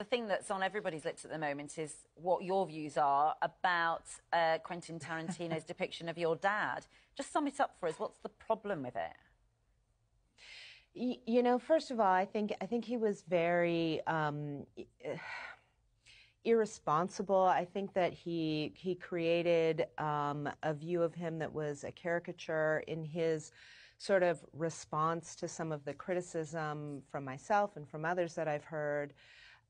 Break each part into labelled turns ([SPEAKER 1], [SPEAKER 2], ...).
[SPEAKER 1] thing that's on everybody's lips at the moment is what your views are about Quentin Tarantino's depiction of your dad. Just sum it up for us. What's the problem with it?
[SPEAKER 2] You know, first of all, I think he was very irresponsible. I think that he created a view of him that was a caricature in his sort of response to some of the criticism from myself and from others that I've heard.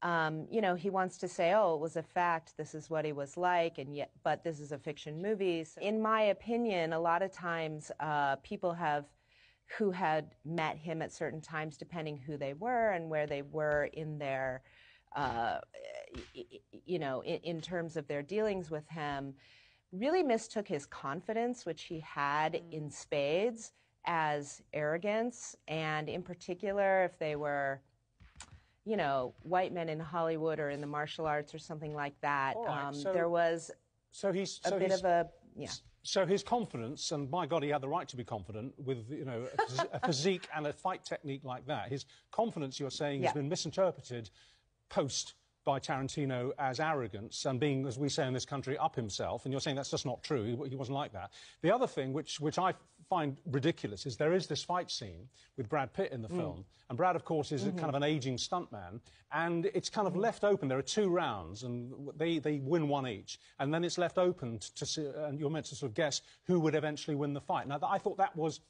[SPEAKER 2] You know, he wants to say, oh, it was a fact, this is what he was like, and yet, but this is a fiction movie. So in my opinion, a lot of times people who had met him at certain times, depending who they were and where they were in their, you know, in terms of their dealings with him, really mistook his confidence, which he had in spades, as arrogance. And in particular, if they were, you know, white men in Hollywood or in the martial arts or something like that, there was a bit of a, yeah.
[SPEAKER 3] So his confidence, and by God, he had the right to be confident with, you know, a physique and a fight technique like that. His confidence, you're saying, has been misinterpreted post by Tarantino as arrogance and being, as we say in this country, up himself. And you're saying that's just not true. He wasn't like that. The other thing, which I find ridiculous, is there is this fight scene with Brad Pitt in the film. And Brad, of course, is kind of an aging stuntman. And it's kind of left open. There are 2 rounds, and they win 1 each. And then it's left open to see, and you're meant to sort of guess who would eventually win the fight. Now, I thought that was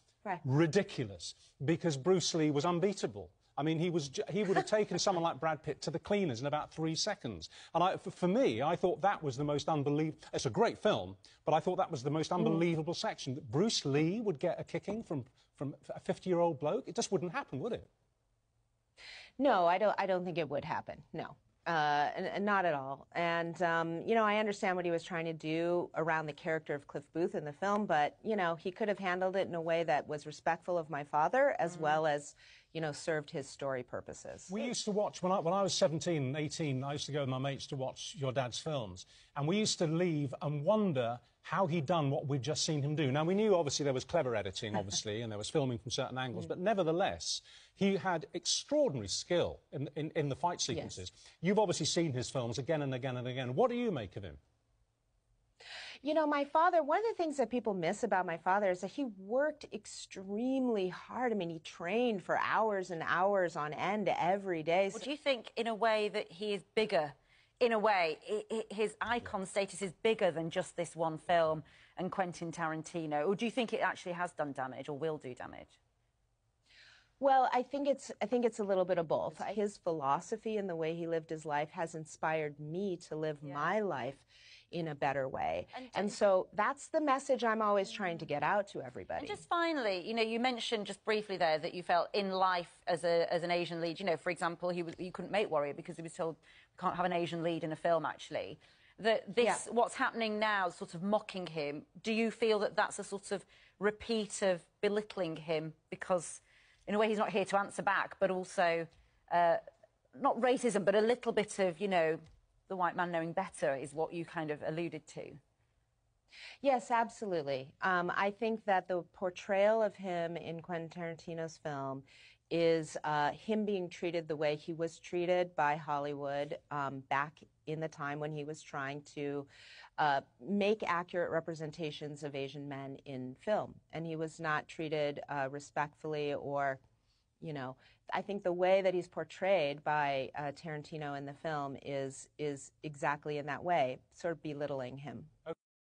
[SPEAKER 3] ridiculous, because Bruce Lee was unbeatable. I mean, he would have taken someone like Brad Pitt to the cleaners in about 3 seconds. And for me, I thought that was the most unbelievable... It's a great film, but I thought that was the most unbelievable section. That Bruce Lee would get a kicking from a 50-year-old bloke. It just wouldn't happen, would it?
[SPEAKER 2] No, I don't think it would happen, no. Not at all. And, you know, I understand what he was trying to do around the character of Cliff Booth in the film, but, you know, he could have handled it in a way that was respectful of my father, as well as, you know, served his story purposes.
[SPEAKER 3] We used to watch, when I was 17, 18, I used to go with my mates to watch your dad's films, and we used to leave and wonder how he'd done what we'd just seen him do. Now, we knew, obviously, there was clever editing, obviously, and there was filming from certain angles, but nevertheless, he had extraordinary skill in the fight sequences. Yes. You've obviously seen his films again and again and again. What do you make of him?
[SPEAKER 2] You know, my father, one of the things that people miss about my father is that he worked extremely hard. I mean, he trained for hours and hours on end every day.
[SPEAKER 1] Well, do you think, in a way, that he is bigger? In a way, his icon status is bigger than just this one film and Quentin Tarantino? Or do you think it actually has done damage or will do damage?
[SPEAKER 2] Well, I think it's a little bit of both. His philosophy and the way he lived his life has inspired me to live my life in a better way. And so that's the message I'm always trying to get out to everybody.
[SPEAKER 1] And just finally, you know, you mentioned just briefly there that you felt in life as an Asian lead, you know, for example, you couldn't make Warrior because he was told we can't have an Asian lead in a film, actually. That this, what's happening now, sort of mocking him, do you feel that that's a sort of repeat of belittling him because, in a way, he's not here to answer back, but also, not racism, but a little bit of, you know, the white man knowing better is what you kind of alluded to.
[SPEAKER 2] Yes, absolutely. I think that the portrayal of him in Quentin Tarantino's film is him being treated the way he was treated by Hollywood back in the time when he was trying to make accurate representations of Asian men in film. And he was not treated respectfully or, you know, I think the way that he's portrayed by Tarantino in the film is exactly in that way, sort of belittling him.